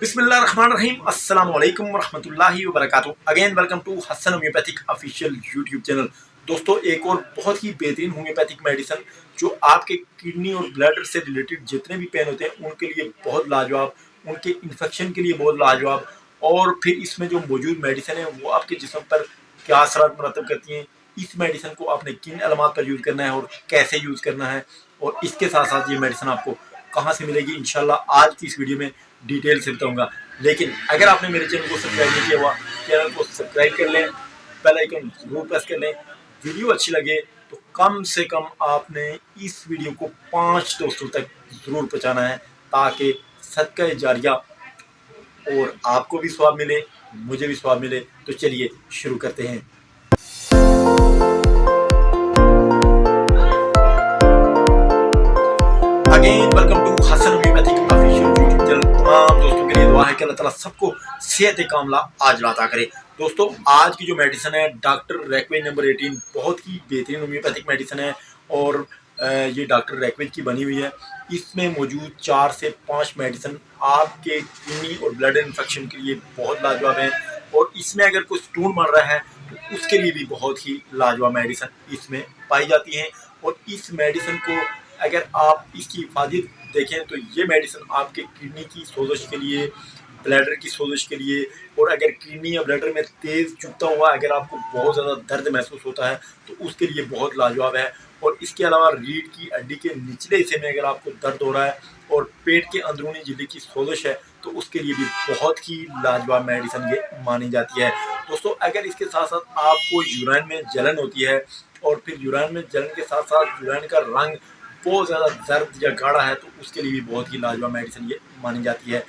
बिस्मिल्लाहिर्रहमानिर्रहीम अस्सलाम वालेकुम रहमतुल्लाहि व बरकातुहू। Again welcome to Hasan homeopathic official YouTube channel. दोस्तों, एक और बहुत ही बेहतरीन होम्योपैथिक मेडिसिन जो आपके किडनी और ब्लैडर से रिलेटेड जितने भी पेन होते हैं उनके लिए बहुत लाजवाब, उनके इन्फेक्शन के लिए बहुत लाजवाब, और फिर इसमें जो मौजूद मेडिसिन है वो आपके जिस्म पर क्या असरात मरतब करती हैं, इस मेडिसिन को आपने किन अलामात पर यूज़ करना है और कैसे यूज़ करना है, और इसके साथ साथ ये मेडिसिन आपको कहाँ से मिलेगी, इंशाल्लाह आज की इस वीडियो में डिटेल से बताऊंगा। लेकिन अगर आपने मेरे चैनल को सब्सक्राइब नहीं किया हुआ, चैनल को सब्सक्राइब कर लें, बेल आइकन जरूर प्रेस कर लें। वीडियो अच्छी लगे तो कम से कम आपने इस वीडियो को 5 दोस्तों तक ज़रूर पहुँचाना है, ताकि सदका जारिया और आपको भी स्वाब मिले, मुझे भी स्वाब मिले। तो चलिए शुरू करते हैं। Again welcome to Hasan homeopathic official YouTube channel. तमाम दोस्तों के लिए दुआ है कि अल्लाह ताला सबको सेहत कामला आजला अता करे। दोस्तों, आज की जो मेडिसिन है डॉक्टर रैकवेज नंबर 18, बहुत ही बेहतरीन होम्योपैथिक मेडिसिन है और ये डॉक्टर रैकवेज की बनी हुई है। इसमें मौजूद 4 से 5 मेडिसिन आपके किडनी और ब्लड इन्फेक्शन के लिए बहुत लाजवाब है, और इसमें अगर कोई स्टोन बन रहा है तो उसके लिए भी बहुत ही लाजवाब मेडिसिन इसमें पाई जाती है। और इस मेडिसिन को अगर आप इसकी हिफाजत देखें तो ये मेडिसिन आपके किडनी की सोजश के लिए, ब्लैडर की सोजश के लिए, और अगर किडनी या ब्लैडर में तेज़ चुभता हुआ अगर आपको बहुत ज़्यादा दर्द महसूस होता है तो उसके लिए बहुत लाजवाब है। और इसके अलावा रीढ़ की हड्डी के निचले हिस्से में अगर आपको दर्द हो रहा है और पेट के अंदरूनी झिल्ली की सोजश है तो उसके लिए भी बहुत ही लाजवाब मेडिसिन ये मानी जाती है। दोस्तों, अगर इसके साथ साथ आपको यूरिन में जलन होती है और फिर यूरिन में जलन के साथ साथ यूरिन का रंग बहुत ज़्यादा दर्द या गाढ़ा है तो उसके लिए भी बहुत ही लाजवाब मेडिसिन ये मानी जाती है।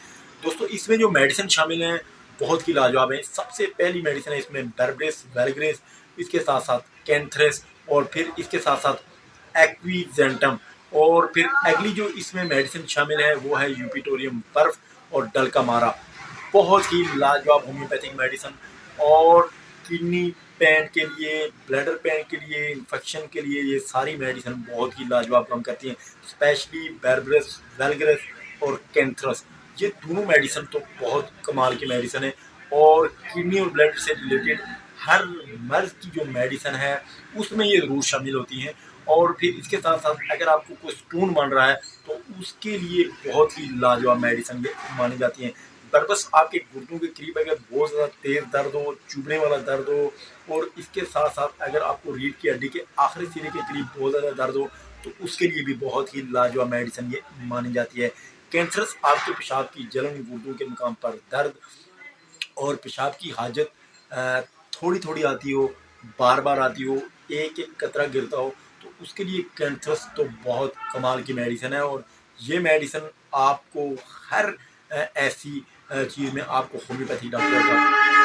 दोस्तों, इसमें जो मेडिसिन शामिल हैं बहुत ही लाजवाब है। सबसे पहली मेडिसिन है इसमें बेरब्रेस, वेलग्रेस, इसके साथ साथ कैंथ्रेस, और फिर इसके साथ साथ एक्वीजेंटम, और फिर अगली जो इसमें मेडिसिन शामिल है वो है यूपिटोरियम बर्फ और डलकामारा। बहुत ही लाजवाब होम्योपैथिक मेडिसिन, और किडनी पेन के लिए, ब्लैडर पेन के लिए, इन्फेक्शन के लिए ये सारी मेडिसिन बहुत ही लाजवाब काम करती हैं। स्पेशली बेरब्रेस, वेलग्रेस और कैंथ्रस, ये दोनों मेडिसिन तो बहुत कमाल की मेडिसिन है। और किडनी और ब्लड से रिलेटेड हर मर्ज की जो मेडिसिन है उसमें ये ज़रूर शामिल होती हैं। और फिर इसके साथ साथ अगर आपको कोई स्टोन बन रहा है तो उसके लिए बहुत ही लाजवाब मेडिसिन ये मानी जाती हैं। बस आपके घुटनों के करीब अगर बहुत ज़्यादा तेज़ दर्द हो, चुभने वाला दर्द हो, और इसके साथ साथ अगर आपको रीढ़ की हड्डी के आखिरी सिरे के करीब बहुत ज़्यादा दर्द हो तो उसके लिए भी बहुत ही लाजवाब मेडिसिन ये मानी जाती है। कैंसरस आपके पेशाब की जलन, गुर्दों के मकाम पर दर्द और पेशाब की हाजत थोड़ी थोड़ी आती हो, बार बार आती हो, एक एक कतरा गिरता हो, तो उसके लिए कैंसरस तो बहुत कमाल की मेडिसिन है। और ये मेडिसिन आपको हर ऐसी चीज़ में आपको होम्योपैथी डॉक्टर का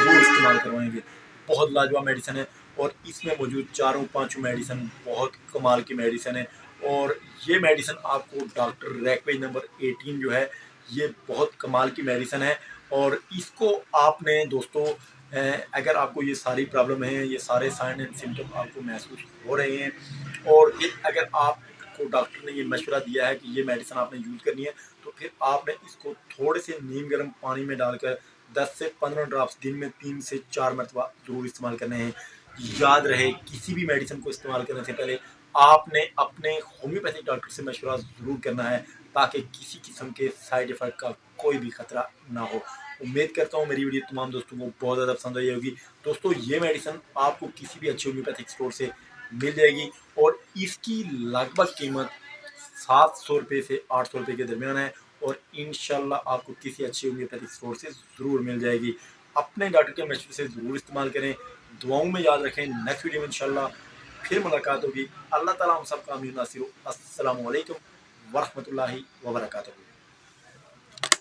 वो इस्तेमाल करवाएंगे। बहुत लाजवाब मेडिसिन है, और इसमें मौजूद चारों पांचों मेडिसिन बहुत कमाल की मेडिसिन है। और ये मेडिसिन आपको डॉक्टर रैकवेज नंबर 18 जो है ये बहुत कमाल की मेडिसिन है। और इसको आपने दोस्तों अगर आपको ये सारी प्रॉब्लम है, ये सारे साइन एंड सिम्टम आपको महसूस हो रहे हैं, और ये अगर आपको डॉक्टर ने ये मशवरा दिया है कि ये मेडिसिन आपने यूज़ करनी है, तो फिर आपने इसको थोड़े से नीम गर्म पानी में डालकर 10 से 15 ड्रॉप्स दिन में 3 से 4 मरतबा ज़रूर इस्तेमाल करने हैं। याद रहे, किसी भी मेडिसिन को इस्तेमाल करने से पहले आपने अपने होम्योपैथिक डॉक्टर से मशवरा ज़रूर करना है, ताकि किसी किस्म के साइड इफ़ेक्ट का कोई भी खतरा ना हो। उम्मीद करता हूँ मेरी वीडियो तमाम दोस्तों को बहुत ज़्यादा पसंद आई होगी। दोस्तों, ये मेडिसिन आपको किसी भी अच्छे होम्योपैथिक स्टोर से मिल जाएगी, और इसकी लगभग कीमत 700 रुपये से 800 रुपये के दरमियान है, और इंशाल्लाह आपको किसी अच्छे होम्योपैथिक स्टोर से ज़रूर मिल जाएगी। अपने डॉक्टर के मशवरे से ज़रूर इस्तेमाल करें। दुआओं में याद रखें। नेक्स्ट वीडियो में इंशाल्लाह फिर मुलाकात होगी। अल्लाह ताला हम सब का अमीर नासिर हो। अस्सलामु अलैकुम वरहमतुल्लाहि व बरकातुहू।